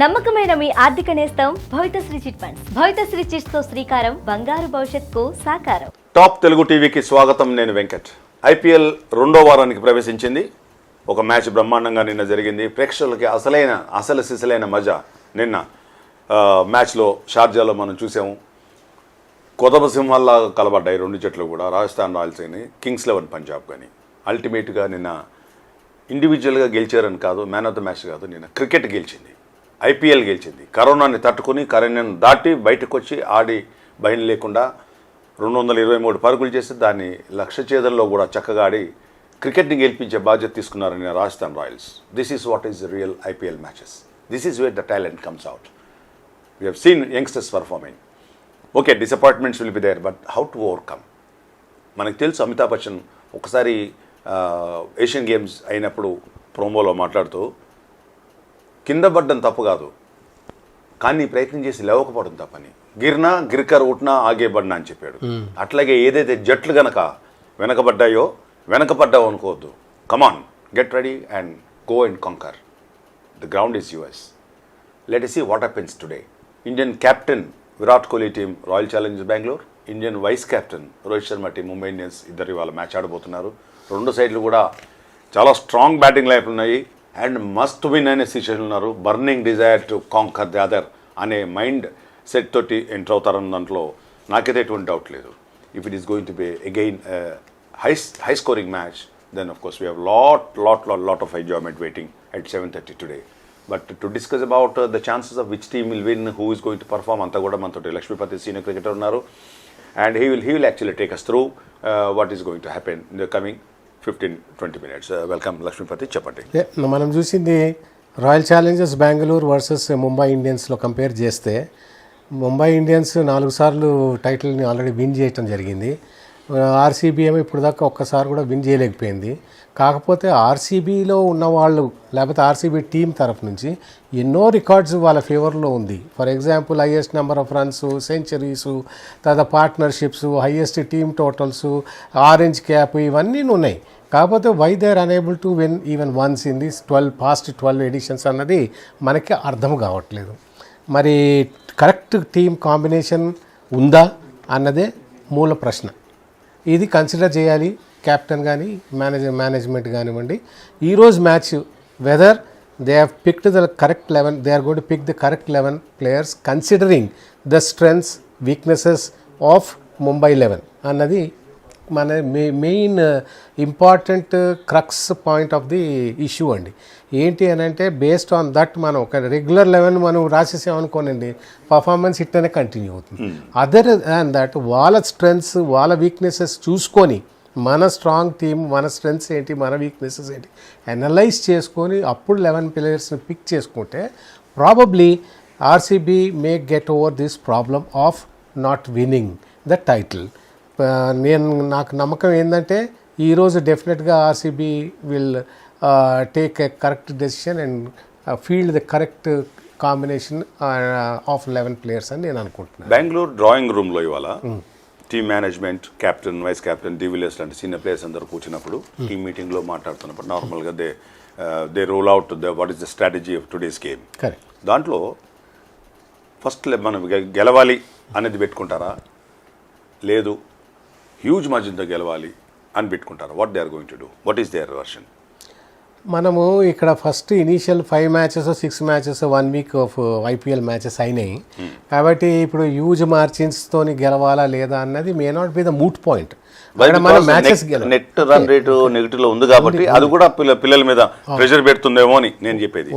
నమ్మకమైన మీ ఆర్థిక నేస్తం Bhavithasri chit funds. Bhavithasri chits తో శ్రీకారం బంగారు భవిష్యత్తుకు సాకారం. టాప్ తెలుగు టీవీకి స్వాగతం. నేను వెంకట్. ఐపీఎల్ రెండో వారానికి ప్రవేశించింది. ఒక మ్యాచ్ బ్రహ్మాండంగా నిన్న జరిగింది. ప్రేక్షకులకి అసలు సిసలైన మజా నిన్న మ్యాచ్లో షార్జాలో మనం చూసాము. కొదమ సింహాల్లా కలబడ్డాయి రెండు జట్లు కూడా, రాజస్థాన్ రాయల్స్ కానీ కింగ్స్ 11 పంజాబ్ కానీ. అల్టిమేట్గా నిన్న ఇండివిజువల్గా గెలిచారని కాదు, మ్యాన్ ఆఫ్ ద మ్యాచ్ కాదు, నిన్న క్రికెట్ గెలిచింది, ఐపీఎల్ గెలిచింది. కరోనాని తట్టుకుని కరోనాను దాటి బయటకు వచ్చి ఆడి భయం లేకుండా 223 పరుగులు చేసి దాన్ని లక్ష్య ఛేదనలో కూడా చక్కగా ఆడి క్రికెట్ని గెలిపించే బాధ్యత తీసుకున్నారని Rajasthan Royals. This is what is real IPL matches. This is where the talent comes out. We have seen youngsters performing. Okay, disappointments will be there, but how to overcome. మనకు తెలుసు, అమితాబ్ బచ్చన్ ఒకసారి ఏషియన్ గేమ్స్ అయినప్పుడు ప్రోమోలో మాట్లాడుతూ కింద పడ్డం తప్పు కాదు, కానీ ప్రయత్నం చేసి లేవకపోవడం తప్పని. గిర్నా గిర్కర్ ఉట్నా ఆగే పడినా అని చెప్పాడు. అట్లాగే ఏదైతే జట్లు గనక వెనకపడ్డావు అనుకోవద్దు. Come on, get ready and go and conquer. The ground is yours. Let us see what happens today. Indian captain Virat Kohli team Royal Challengers Bengaluru, Indian vice captain Rohit Sharma team Mumbai Indians ఇద్దరు ఇవాళ మ్యాచ్ ఆడబోతున్నారు. రెండు సైడ్లు కూడా చాలా స్ట్రాంగ్ బ్యాటింగ్ లైఫ్ ఉన్నాయి and must win అనే situation ఉన్నారు. Burning desire to conquer the other అనే మైండ్ సెట్ తోటి ఎంటర్ అవుతారన్న దాంట్లో నాకైతే ఎటువంటి డౌట్ లేదు. If it is going to be again high scoring match, then of course we have lot of enjoyment waiting at 7:30 today. But to discuss about the chances of which team will win, who is going to perform, anta kuda mantoti Lakshmipati senior cricketer unnaru, and he will actually take us through what is going to happen in the coming 15-20 minutes. Welcome Lakshmipati, చెప్పండి. మనం చూసింది Royal Challengers Bengaluru versus Mumbai ఇండియన్స్లో compare చేస్తే Mumbai Indians 4 సార్లు టైటిల్ని already win చేయటం జరిగింది. RCB ఏమో ఇప్పుడు దాకా ఒక్కసారి కూడా విన్ చేయలేకపోయింది. కాకపోతే ఆర్సీబీలో ఉన్నవాళ్ళు లేకపోతే ఆర్సీబీ టీం తరఫు నుంచి ఎన్నో రికార్డ్స్ వాళ్ళ ఫేవర్లో ఉంది. For example highest number of runs, centuries, తర్వాత partnerships, highest team totals, orange cap, ఇవన్నీ ఉన్నాయి. కాకపోతే why they are unable to win even once in this past 12 editions అన్నది మనకి అర్థం కావట్లేదు. మరి కరెక్ట్ టీమ్ కాంబినేషన్ ఉందా అన్నదే మూల ప్రశ్న. ఇది కన్సిడర్ చేయాలి కెప్టెన్ కానీ మేనేజ్మెంట్ కానివ్వండి. ఈరోజు match whether they have picked the correct 11, they are going to pick the correct 11 players considering the strengths weaknesses of Mumbai 11 అన్నది మన main important crux point of the issue అండి. ఏంటి అని అంటే బేస్డ్ ఆన్ దట్ మనం ఒక రెగ్యులర్ 11 మనం రాసేసామనుకోనండి, performance ఇట్లనే కంటిన్యూ అవుతుంది. అదర్ దాన్ దట్ వాళ్ళ స్ట్రెంగ్స్ వాళ్ళ వీక్నెసెస్ చూసుకొని మన స్ట్రాంగ్ టీమ్, మన స్ట్రెంగ్స్ ఏంటి, మన వీక్నెసెస్ ఏంటి అనలైజ్ చేసుకొని అప్పుడు 11 ప్లేయర్స్ని పిక్ చేసుకుంటే probably RCB may get over this problem of not winning the title. నాకు నమ్మకం ఏంటంటే ఈరోజు డెఫినెట్గా RCB will take a correct decision and field the correct combination of 11 players అని నేను అనుకుంటున్నాను. బెంగళూరు డ్రాయింగ్ రూమ్లో ఇవాళ team management, captain, vice captain, de Villiers లాంటి సీనియర్ ప్లేయర్స్ అందరూ కూర్చున్నప్పుడు టీమ్ మీటింగ్లో మాట్లాడుతున్నప్పుడు నార్మల్గా they roll out what is the strategy of today's game. దాంట్లో ఫస్ట్ మనం గెలవాలి అనేది పెట్టుకుంటారా, లేదు హ్యూజ్ మార్జిన్తో గెలవాలి అని పెట్టుకుంటారా? What they are going to do, what is their version? మనము ఇక్కడ first initial 5 matches 6 matches 1 week of IPL matches అయినాయి. కాబట్టి ఇప్పుడు హ్యూజ్ మార్జిన్స్తో గెలవాలా లేదా అన్నది may not be the moot point. Net run rate negative లో ఉంది కాబట్టి అది కూడా పిల్లల మీద ప్రెషర్ పెడుతుందేమో అని నేను చెప్పేది.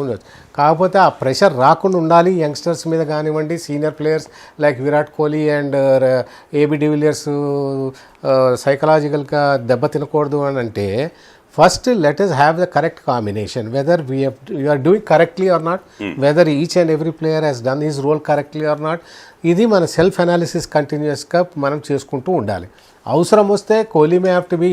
కాకపోతే ఆ ప్రెషర్ రాకుండా ఉండాలి యంగ్స్టర్స్ మీద కానివ్వండి, senior players like Virat Kohli and AB de Villiers సైకలాజికల్గా దెబ్బ తినకూడదు అని అంటే first let us have the correct combination, whether we are doing correctly or not, whether each and every player has done his role correctly or not. ఇది మన self analysis కంటిన్యూస్గా మనం చేసుకుంటూ ఉండాలి. అవసరం వస్తే Kohli may have to be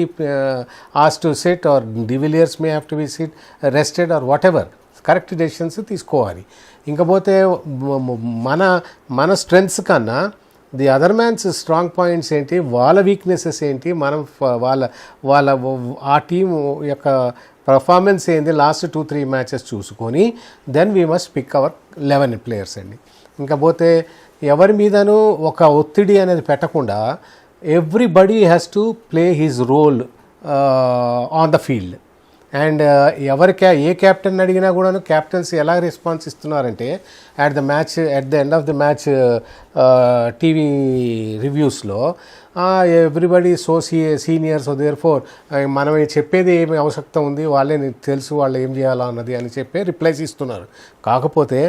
asked to sit or de Villiers may have to be sit rested or whatever correct decisions తీసుకోవాలి. ఇంకపోతే మన స్ట్రెంగ్స్ కన్నా the other man's strong points ఏంటి, వాళ్ళ వీక్నెసెస్ ఏంటి, మనం వాళ్ళ ఆ టీం యొక్క పర్ఫార్మెన్స్ ఏంది లాస్ట్ 2-3 మ్యాచెస్ చూసుకొని then we must pick our 11 players అండి. ఇంకా పోతే ఎవరి మీదనూ ఒక ఒత్తిడి అనేది పెట్టకుండా everybody has to play his role on the field. And ఏ క్యాప్టెన్ అడిగినా కూడాను క్యాప్టెన్స్ ఎలా రెస్పాన్స్ ఇస్తున్నారంటే at the end of the match TV రివ్యూస్లో ఎవ్రీబడి సీనియర్స్ దేర్ ఫోర్ మనం చెప్పేది ఏమి అవసరం ఉంది, వాళ్ళే నీకు తెలుసు వాళ్ళు ఏం చేయాలా అన్నది అని చెప్పి రిప్లైస్ ఇస్తున్నారు. కాకపోతే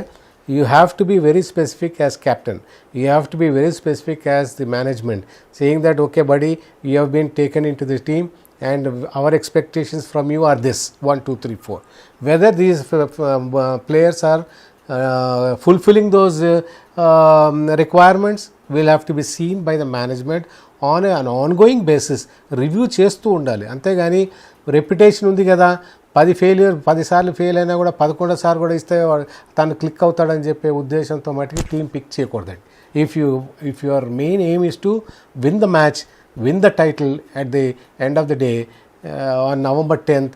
you have to be very specific as captain, you have to be very specific as the management, saying that okay buddy, you have been taken into the team and our expectations from you are this 1 2 3 4. Whether these players are fulfilling those requirements will have to be seen by the management on an ongoing basis. Review చేస్తూ ఉండాలి. అంతేగాని reputation ఉంది కదా, 10 సార్లు fail అయినా కూడా 11వ సారి కూడా ఇస్తే తను క్లిక్ అవుతాడని చెప్పే ఉద్దేశంతో మటుకు టీం పిక్ చేయకూడదండి. If your main aim is to win the match, win the title at the end of the day on November 10th.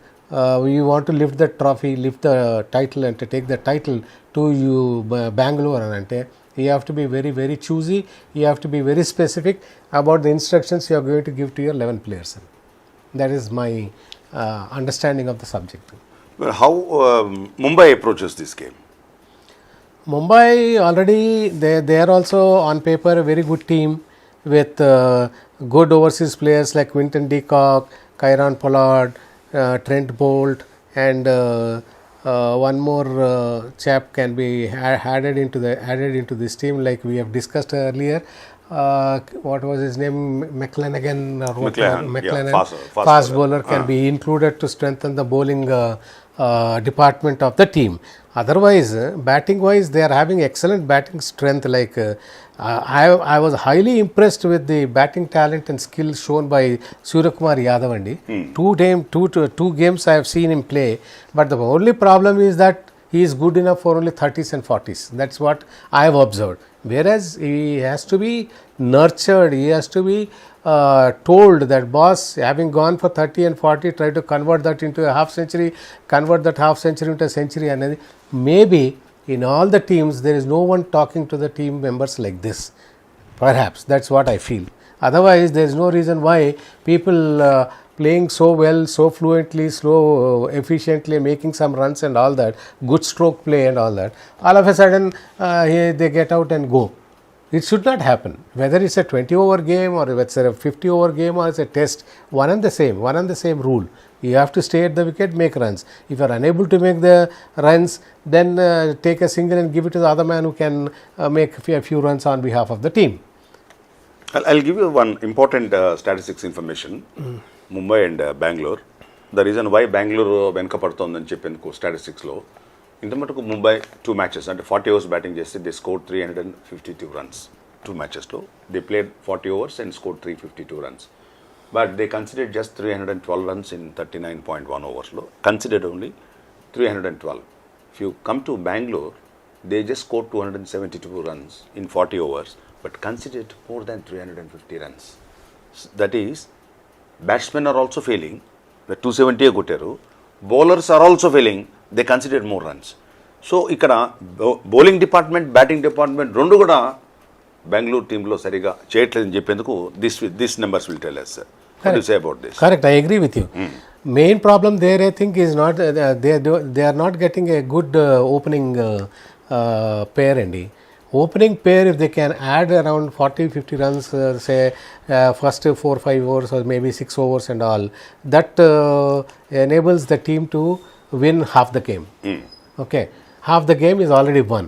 You want to lift the trophy, lift the title and to take the title to you Bangalore ante you have to be very very choosy, you have to be very specific about the instructions you are going to give to your 11 players. That is my understanding of the subject. Well, how Mumbai approaches this game? Mumbai already they are also on paper a very good team with good overseas players like Quinton de Kock, Kieron Pollard, Trent Bolt, and one more chap can be added into this team like we have discussed earlier. What was his name? McClanahan or McClanahan, yeah, fast bowler can be included to strengthen the bowling department of the team. Otherwise, batting wise, they are having excellent batting strength. Like I was highly impressed with the batting talent and skill shown by Suryakumar Yadav. Two games I have seen him play, but the only problem is that he is good enough for only 30s and 40s. That's what I have observed. Whereas he has to be nurtured, he has to be told that boss, having gone for 30 and 40, try to convert that into a half century, convert that half century into a century. And maybe in all the teams there is no one talking to the team members like this. Perhaps that's what I feel. Otherwise there is no reason why people playing so well, so fluently, efficiently, making some runs and all that, good stroke play and all that, all of a sudden they get out and go. It should not happen. Whether it's a 20-over game or it's a 50-over game or it's a test, one and the same rule. You have to stay at the wicket, make runs. If you are unable to make the runs, then take a single and give it to the other man who can make a few runs on behalf of the team. I'll give you one important statistics information. Mumbai and Bangalore. The reason why Bangalore వెనకపడుతోందని చెప్పేందుకు స్టాటిస్టిక్స్లో ఇంత మటుకు Mumbai 2 matches అంటే 40 overs batting చేస్తే they score 352 runs 2 matchesలో. They played 40 overs and scored 352 runs. But they considered just 312 runs in 39.1 oversలో. Considered only 312. If you come to Bangalore, they just scored 272 runs in 40 overs, but considered more than 350 runs. That is, batsmen are also failing, the 270 కొట్టారు, bowlers are also failing, they considered more runs. So ఇక్కడ bowling department, batting department రెండు కూడా బెంగళూరు టీంలో సరిగా చేయట్లేదని చెప్పేందుకు this numbers will tell us, sir. What do you say about this? Correct, I agree with you. Main problem there I think is not they are not getting a good opening pair అండి. Opening pair, if they can add around 40-50 runs, say first 4-5 overs or maybe 6 overs and all, that enables the team to win half the game. Okay, half the game is already won.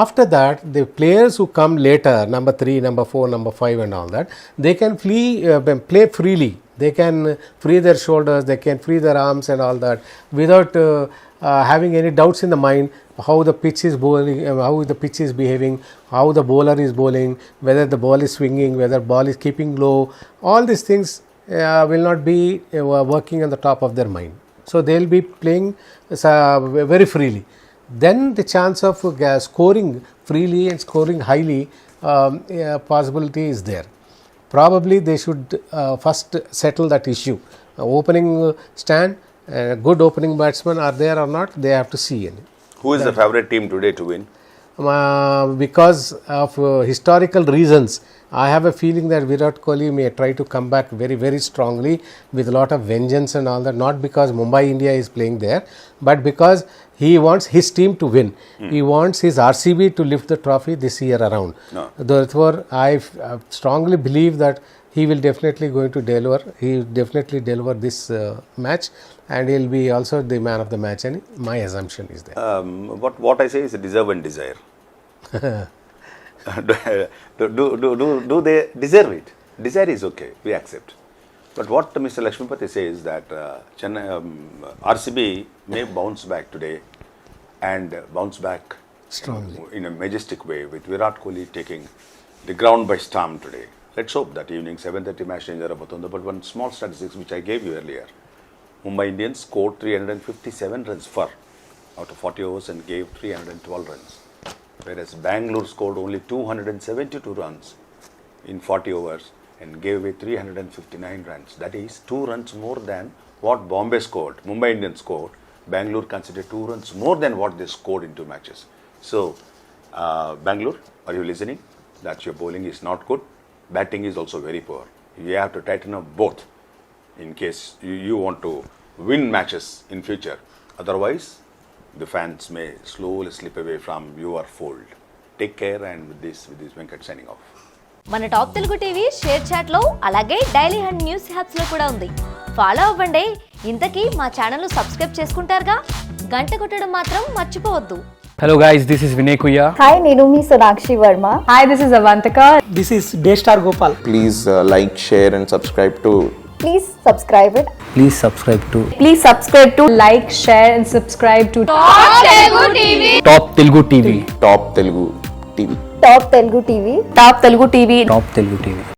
After that, the players who come later, number 3, number 4, number 5 and all that, they can play freely. They can free their shoulders, they can free their arms and all that without having any doubts in the mind how the pitch is bowling, how the pitch is behaving, how the bowler is bowling, whether the ball is swinging, whether ball is keeping low. All these things will not be working on the top of their mind. So they will be playing very freely. Then the chance of scoring freely and scoring highly possibility is there. Probably they should first settle that issue. Opening stand, good opening batsmen are there or not, they have to see. Who is the favorite team today to win? because of historical reasons, I have a feeling that Virat Kohli may try to come back very, very strongly with a lot of vengeance and all that. Not because Mumbai India is playing there, but because he wants his team to win. He wants his RCB to lift the trophy this year around. No. Therefore, I strongly believe that he will definitely going to deliver. He will definitely deliver this match, and he will be also the man of the match. And my assumption is there. What I say is deserve and desire. do they deserve it? Desire is okay, we accept. But what Mr. Lakshmipathy says that Chennai, RCB may bounce back today and bounce back Strongly. in a majestic way with Virat Kohli taking the ground by storm today. Let's hope that evening 7:30 match change jarabotundo. But one small statistics which I gave you earlier. Mumbai Indians scored 357 runs for out of 40 overs and gave 312 runs. Whereas Bangalore scored only 272 runs in 40 overs and gave away 359 runs. That is 2 runs more than what Bombay scored. Mumbai Indians scored. Bangalore considered 2 runs more than what they scored in 2 matches. So, Bangalore, are you listening? That your bowling is not good. Batting is also very poor. You have to tighten up both in case you want to win matches in future. Otherwise, the fans may slowly slip away from your fold. Take care, and with this Venkat signing off. మన top Telugu TV ShareChat లో అలాగే daily హండ్ news హ్యాప్స్ లో కూడా ఉంది. Follow అవ్వండి. ఇంతకీ మా channel subscribe చేసుకుంటారుగా, గంట కొట్టడం మాత్రం మర్చిపోవద్దు. Hello guys, this is Vinay Kuya. Hi, నేను మీ Sonakshi Varma. Hi, this is Avantika. This is Daystar Gopal. Please like, share and subscribe to Please subscribe it. Please subscribe to Please subscribe to like, share and subscribe to Top Telugu TV. Top Telugu TV. Top Telugu TV. Top Telugu TV. Top Telugu TV.